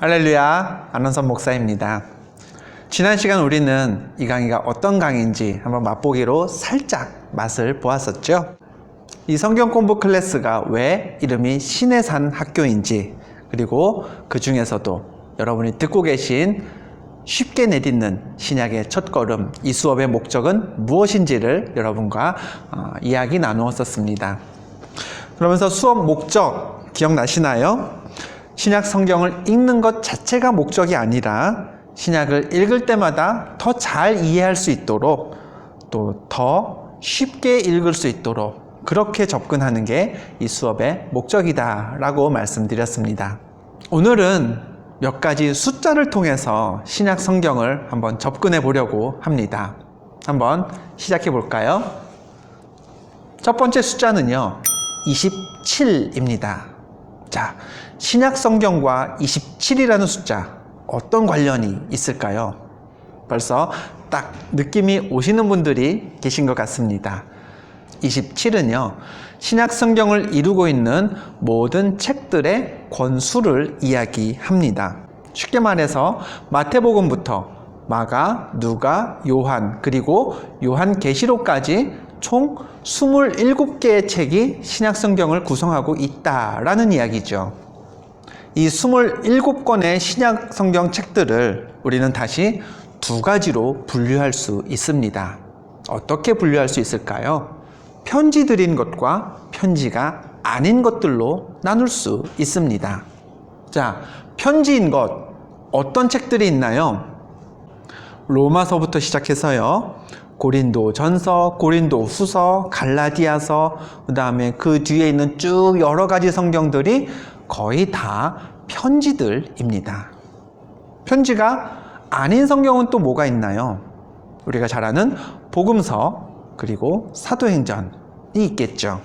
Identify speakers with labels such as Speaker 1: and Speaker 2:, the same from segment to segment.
Speaker 1: 할렐루야, 안원선 목사입니다. 지난 시간 우리는 이 강의가 어떤 강의인지 한번 맛보기로 살짝 맛을 보았었죠. 이 성경 공부 클래스가 왜 이름이 신의 산 학교인지, 그리고 그 중에서도 여러분이 듣고 계신 쉽게 내딛는 신약의 첫걸음, 이 수업의 목적은 무엇인지를 여러분과 이야기 나누었었습니다. 그러면서 수업 목적 기억나시나요? 신약 성경을 읽는 것 자체가 목적이 아니라 신약을 읽을 때마다 더 잘 이해할 수 있도록, 또 더 쉽게 읽을 수 있도록 그렇게 접근하는 게 이 수업의 목적이다 라고 말씀드렸습니다. 오늘은 몇 가지 숫자를 통해서 신약 성경을 한번 접근해 보려고 합니다. 한번 시작해 볼까요? 첫 번째 숫자는요, 27입니다. 자, 신약 성경과 27이라는 숫자, 어떤 관련이 있을까요? 벌써 딱 느낌이 오시는 분들이 계신 것 같습니다. 27은요, 신약 성경을 이루고 있는 모든 책들의 권수를 이야기합니다. 쉽게 말해서 마태복음부터 마가, 누가, 요한, 그리고 요한계시록까지 총 27개의 책이 신약 성경을 구성하고 있다라는 이야기죠. 이 27권의 신약 성경 책들을 우리는 다시 두 가지로 분류할 수 있습니다. 어떻게 분류할 수 있을까요? 편지들인 것과 편지가 아닌 것들로 나눌 수 있습니다. 자, 편지인 것, 어떤 책들이 있나요? 로마서부터 시작해서요, 고린도 전서, 고린도 후서, 갈라디아서, 그 다음에 그 뒤에 있는 쭉 여러 가지 성경들이 거의 다 편지들입니다. 편지가 아닌 성경은 또 뭐가 있나요? 우리가 잘 아는 복음서, 그리고 사도행전이 있겠죠.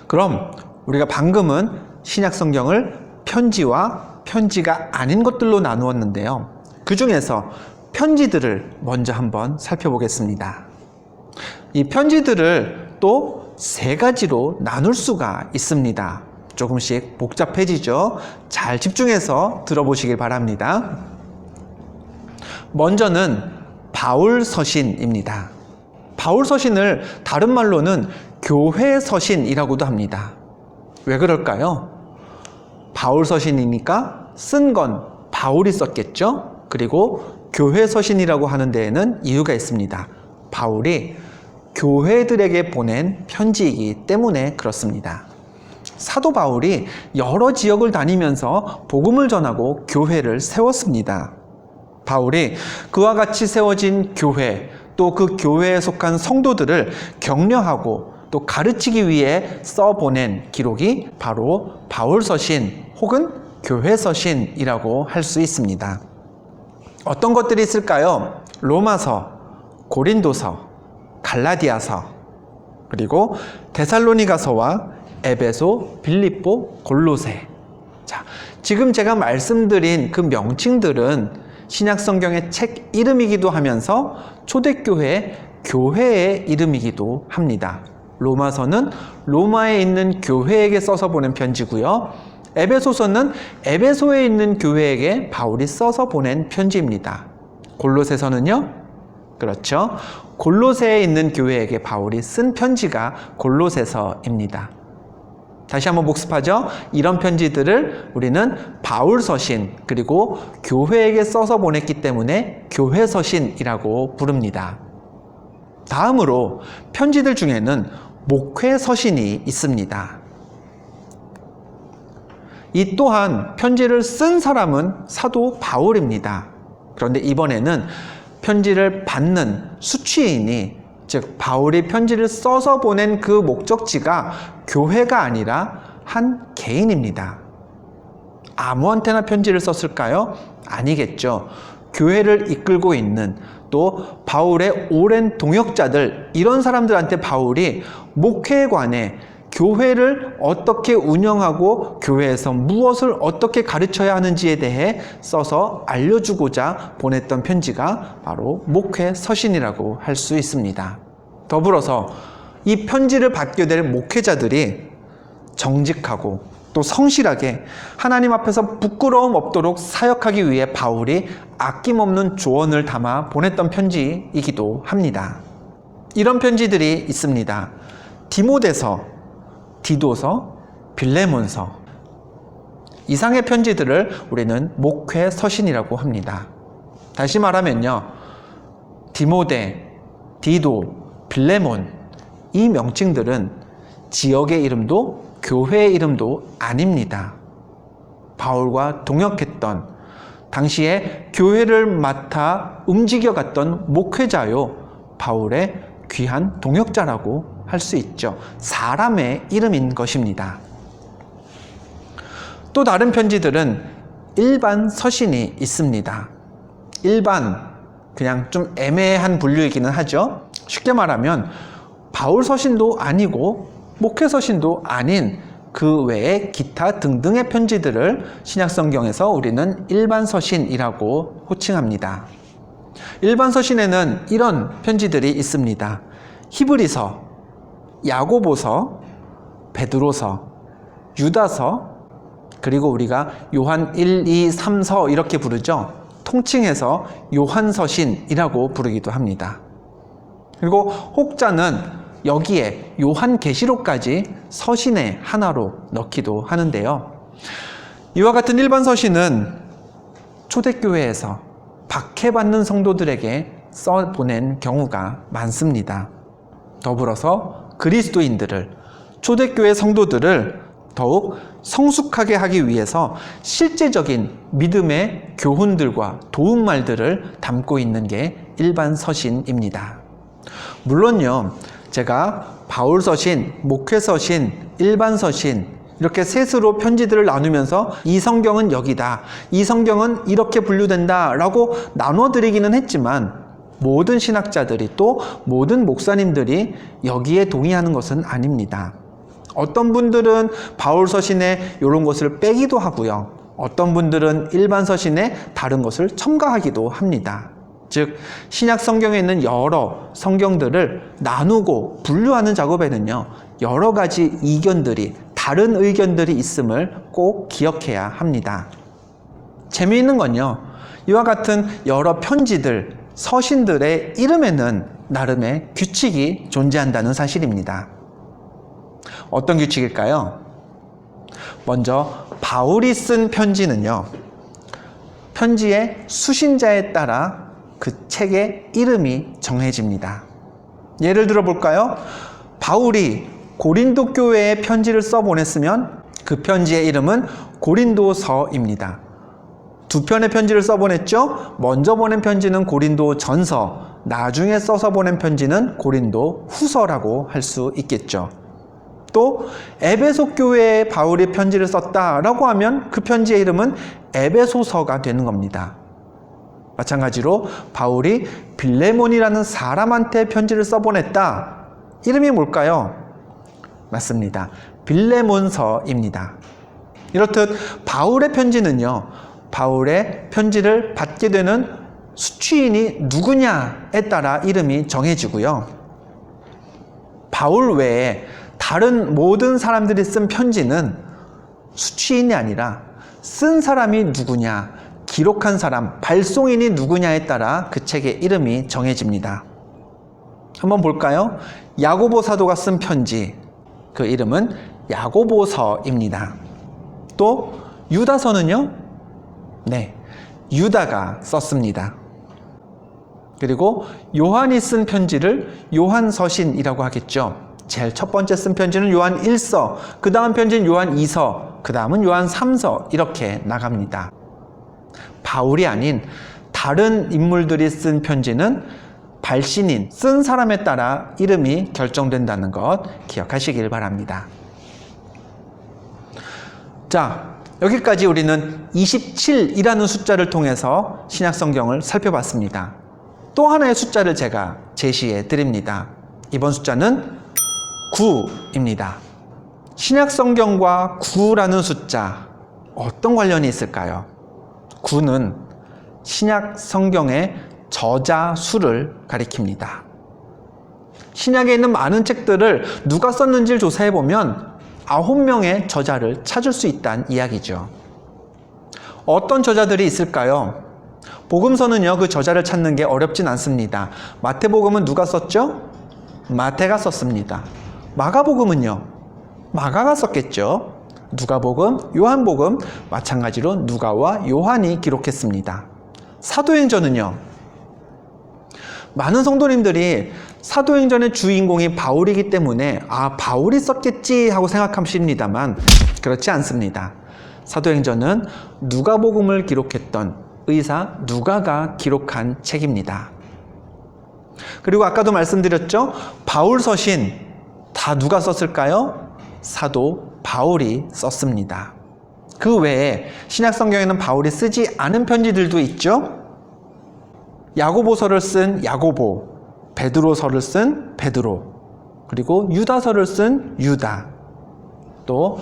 Speaker 1: 그럼 우리가 방금은 신약 성경을 편지와 편지가 아닌 것들로 나누었는데요. 그 중에서 편지들을 먼저 한번 살펴보겠습니다. 이 편지들을 또 세 가지로 나눌 수가 있습니다. 조금씩 복잡해지죠. 잘 집중해서 들어보시길 바랍니다. 먼저는 바울 서신입니다. 바울 서신을 다른 말로는 교회 서신이라고도 합니다. 왜 그럴까요? 바울 서신이니까 쓴 건 바울이 썼겠죠? 그리고 교회 서신이라고 하는 데에는 이유가 있습니다. 바울이 교회들에게 보낸 편지이기 때문에 그렇습니다. 사도 바울이 여러 지역을 다니면서 복음을 전하고 교회를 세웠습니다. 바울이 그와 같이 세워진 교회, 또 그 교회에 속한 성도들을 격려하고 또 가르치기 위해 써보낸 기록이 바로 바울 서신 혹은 교회 서신이라고 할 수 있습니다. 어떤 것들이 있을까요? 로마서, 고린도서, 갈라디아서, 그리고 데살로니가서와 에베소, 빌립보, 골로새. 자, 지금 제가 말씀드린 그 명칭들은 신약 성경의 책 이름이기도 하면서 초대교회 교회의 이름이기도 합니다. 로마서는 로마에 있는 교회에게 써서 보낸 편지고요. 에베소서는 에베소에 있는 교회에게 바울이 써서 보낸 편지입니다. 골로새서는요? 그렇죠. 골로새에 있는 교회에게 바울이 쓴 편지가 골로새서입니다. 다시 한번 복습하죠. 이런 편지들을 우리는 바울 서신, 그리고 교회에게 써서 보냈기 때문에 교회 서신이라고 부릅니다. 다음으로 편지들 중에는 목회 서신이 있습니다. 이 또한 편지를 쓴 사람은 사도 바울입니다. 그런데 이번에는 편지를 받는 수취인이, 즉 바울이 편지를 써서 보낸 그 목적지가 교회가 아니라 한 개인입니다. 아무한테나 편지를 썼을까요? 아니겠죠. 교회를 이끌고 있는, 또 바울의 오랜 동역자들, 이런 사람들한테 바울이 목회에 관해 교회를 어떻게 운영하고 교회에서 무엇을 어떻게 가르쳐야 하는지에 대해 써서 알려주고자 보냈던 편지가 바로 목회 서신이라고 할 수 있습니다. 더불어서 이 편지를 받게 될 목회자들이 정직하고 또 성실하게 하나님 앞에서 부끄러움 없도록 사역하기 위해 바울이 아낌없는 조언을 담아 보냈던 편지이기도 합니다. 이런 편지들이 있습니다. 디모데서, 디도서, 빌레몬서. 이상의 편지들을 우리는 목회 서신이라고 합니다. 다시 말하면요, 디모데, 디도, 빌레몬, 이 명칭들은 지역의 이름도 교회의 이름도 아닙니다. 바울과 동역했던, 당시에 교회를 맡아 움직여갔던 목회자요, 바울의 귀한 동역자라고 할 수 있죠. 사람의 이름인 것입니다. 또 다른 편지들은 일반 서신이 있습니다. 일반, 그냥 좀 애매한 분류이기는 하죠. 쉽게 말하면 바울 서신도 아니고 목회 서신도 아닌 그 외에 기타 등등의 편지들을 신약성경에서 우리는 일반 서신이라고 호칭합니다. 일반 서신에는 이런 편지들이 있습니다. 히브리서, 야고보서, 베드로서, 유다서, 그리고 우리가 요한 1, 2, 3서 이렇게 부르죠. 통칭해서 요한서신이라고 부르기도 합니다. 그리고 혹자는 여기에 요한계시록까지 서신의 하나로 넣기도 하는데요. 이와 같은 일반 서신은 초대교회에서 박해받는 성도들에게 써보낸 경우가 많습니다. 더불어서 그리스도인들을, 초대교회 성도들을 더욱 성숙하게 하기 위해서 실제적인 믿음의 교훈들과 도움말들을 담고 있는 게 일반 서신입니다. 물론요, 제가 바울 서신, 목회 서신, 일반 서신 이렇게 셋으로 편지들을 나누면서 이 성경은 여기다, 이 성경은 이렇게 분류된다 라고 나눠드리기는 했지만 모든 신학자들이 또 모든 목사님들이 여기에 동의하는 것은 아닙니다. 어떤 분들은 바울 서신에 이런 것을 빼기도 하고요. 어떤 분들은 일반 서신에 다른 것을 첨가하기도 합니다. 즉, 신약 성경에 있는 여러 성경들을 나누고 분류하는 작업에는요, 여러 가지 이견들이, 다른 의견들이 있음을 꼭 기억해야 합니다. 재미있는 건요, 이와 같은 여러 편지들, 서신들의 이름에는 나름의 규칙이 존재한다는 사실입니다. 어떤 규칙일까요? 먼저 바울이 쓴 편지는요, 편지의 수신자에 따라 그 책의 이름이 정해집니다. 예를 들어 볼까요? 바울이 고린도 교회에 편지를 써보냈으면 그 편지의 이름은 고린도서입니다. 두 편의 편지를 써보냈죠? 먼저 보낸 편지는 고린도 전서, 나중에 써서 보낸 편지는 고린도 후서라고 할 수 있겠죠. 또 에베소 교회에 바울이 편지를 썼다라고 하면 그 편지의 이름은 에베소서가 되는 겁니다. 마찬가지로 바울이 빌레몬이라는 사람한테 편지를 써보냈다. 이름이 뭘까요? 맞습니다. 빌레몬서입니다. 이렇듯 바울의 편지는요, 바울의 편지를 받게 되는 수취인이 누구냐에 따라 이름이 정해지고요. 바울 외에 다른 모든 사람들이 쓴 편지는 수취인이 아니라 쓴 사람이 누구냐, 기록한 사람, 발송인이 누구냐에 따라 그 책의 이름이 정해집니다. 한번 볼까요? 야고보 사도가 쓴 편지, 그 이름은 야고보서입니다. 또 유다서는요? 네, 유다가 썼습니다. 그리고 요한이 쓴 편지를 요한서신이라고 하겠죠. 제일 첫 번째 쓴 편지는 요한 1서, 그 다음 편지는 요한 2서, 그 다음은 요한 3서 이렇게 나갑니다. 바울이 아닌 다른 인물들이 쓴 편지는 발신인, 쓴 사람에 따라 이름이 결정된다는 것 기억하시길 바랍니다. 자, 여기까지 우리는 27이라는 숫자를 통해서 신약성경을 살펴봤습니다. 또 하나의 숫자를 제가 제시해 드립니다. 이번 숫자는 9입니다. 신약성경과 9라는 숫자, 어떤 관련이 있을까요? 9는 신약성경의 저자 수를 가리킵니다. 신약에 있는 많은 책들을 누가 썼는지를 조사해보면 9명의 저자를 찾을 수 있다는 이야기죠. 어떤 저자들이 있을까요? 복음서는요, 그 저자를 찾는 게 어렵진 않습니다. 마태복음은 누가 썼죠? 마태가 썼습니다. 마가복음은요? 마가가 썼겠죠. 누가복음, 요한복음, 마찬가지로 누가와 요한이 기록했습니다. 사도행전은요? 많은 성도님들이 사도행전의 주인공이 바울이기 때문에 바울이 썼겠지 하고 생각하십니다만 그렇지 않습니다. 사도행전은 누가복음을 기록했던 의사 누가가 기록한 책입니다. 그리고 아까도 말씀드렸죠? 바울 서신 다 누가 썼을까요? 사도 바울이 썼습니다. 그 외에 신약성경에는 바울이 쓰지 않은 편지들도 있죠? 야고보서를 쓴 야고보, 베드로서를 쓴 베드로, 그리고 유다서를 쓴 유다. 또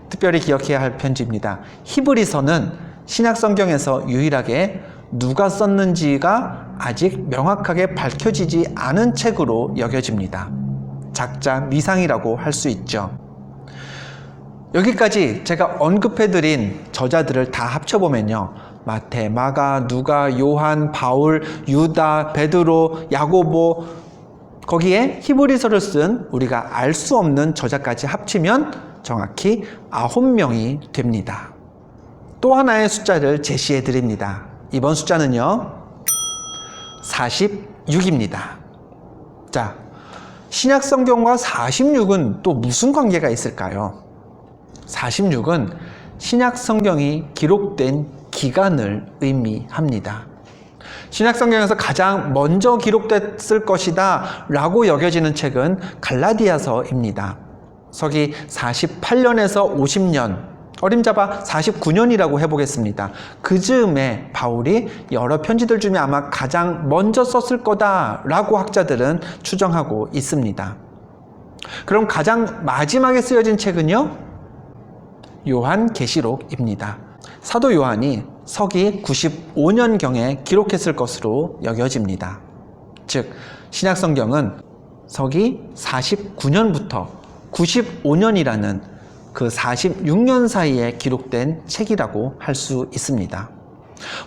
Speaker 1: 특별히 기억해야 할 편지입니다. 히브리서는 신약성경에서 유일하게 누가 썼는지가 아직 명확하게 밝혀지지 않은 책으로 여겨집니다. 작자 미상이라고 할 수 있죠. 여기까지 제가 언급해드린 저자들을 다 합쳐보면요, 마태, 마가, 누가, 요한, 바울, 유다, 베드로, 야고보, 거기에 히브리서를 쓴 우리가 알 수 없는 저자까지 합치면 정확히 9명이 됩니다. 또 하나의 숫자를 제시해 드립니다. 이번 숫자는요, 46입니다. 자, 신약성경과 46은 또 무슨 관계가 있을까요? 46은 신약성경이 기록된 기간을 의미합니다. 신약성경에서 가장 먼저 기록됐을 것이다 라고 여겨지는 책은 갈라디아서입니다. 서기 48년에서 50년, 어림잡아 49년이라고 해보겠습니다. 그 즈음에 바울이 여러 편지들 중에 아마 가장 먼저 썼을 거다라고 학자들은 추정하고 있습니다. 그럼 가장 마지막에 쓰여진 책은요? 요한계시록입니다. 사도 요한이 서기 95년경에 기록했을 것으로 여겨집니다. 즉, 신약성경은 서기 49년부터 95년이라는 그 46년 사이에 기록된 책이라고 할 수 있습니다.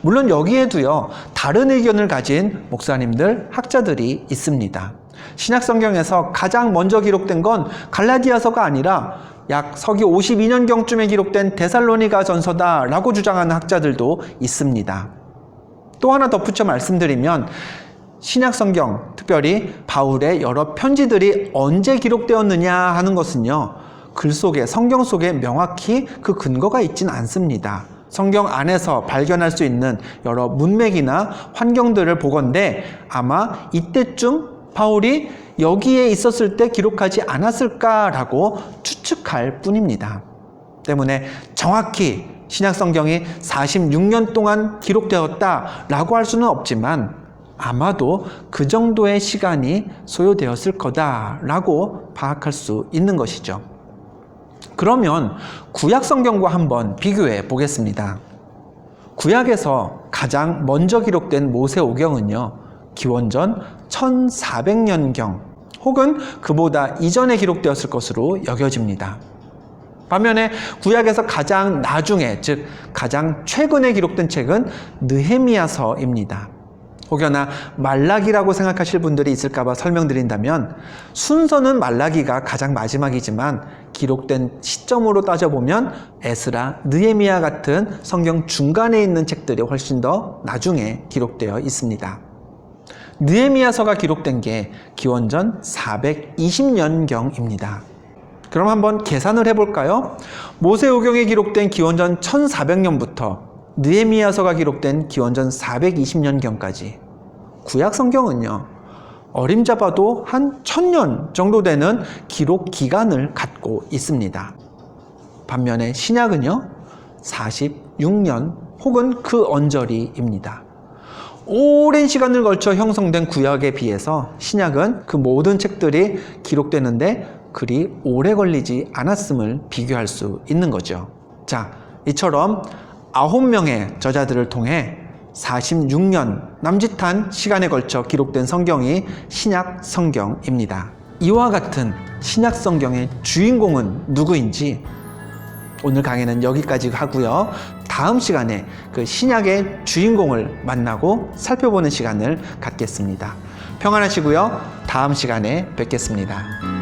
Speaker 1: 물론 여기에도요, 다른 의견을 가진 목사님들, 학자들이 있습니다. 신약성경에서 가장 먼저 기록된 건 갈라디아서가 아니라 약 서기 52년경쯤에 기록된 데살로니가 전서다라고 주장하는 학자들도 있습니다. 또 하나 덧붙여 말씀드리면 신약성경, 특별히 바울의 여러 편지들이 언제 기록되었느냐 하는 것은요, 글 속에, 성경 속에 명확히 그 근거가 있진 않습니다. 성경 안에서 발견할 수 있는 여러 문맥이나 환경들을 보건대 아마 이때쯤 바울이 여기에 있었을 때 기록하지 않았을까라고 추측할 뿐입니다. 때문에 정확히 신약성경이 46년 동안 기록되었다라고 할 수는 없지만 아마도 그 정도의 시간이 소요되었을 거다라고 파악할 수 있는 것이죠. 그러면 구약성경과 한번 비교해 보겠습니다. 구약에서 가장 먼저 기록된 모세오경은요, 기원전 1400년경 혹은 그보다 이전에 기록되었을 것으로 여겨집니다. 반면에 구약에서 가장 나중에, 즉 가장 최근에 기록된 책은 느헤미야서입니다. 혹여나 말라기라고 생각하실 분들이 있을까봐 설명드린다면 순서는 말라기가 가장 마지막이지만 기록된 시점으로 따져보면 에스라, 느헤미야 같은 성경 중간에 있는 책들이 훨씬 더 나중에 기록되어 있습니다. 느헤미야서가 기록된 게 기원전 420년경입니다. 그럼 한번 계산을 해볼까요? 모세오경에 기록된 기원전 1400년부터 느헤미야서가 기록된 기원전 420년경까지 구약성경은요, 어림잡아도 한 1000년 정도 되는 기록 기간을 갖고 있습니다. 반면에 신약은요, 46년 혹은 그 언저리입니다. 오랜 시간을 걸쳐 형성된 구약에 비해서 신약은 그 모든 책들이 기록되는데 그리 오래 걸리지 않았음을 비교할 수 있는 거죠. 자, 이처럼 9명의 저자들을 통해 46년 남짓한 시간에 걸쳐 기록된 성경이 신약 성경입니다. 이와 같은 신약 성경의 주인공은 누구인지 오늘 강의는 여기까지 하고요. 다음 시간에 그 신약의 주인공을 만나고 살펴보는 시간을 갖겠습니다. 평안하시고요. 다음 시간에 뵙겠습니다.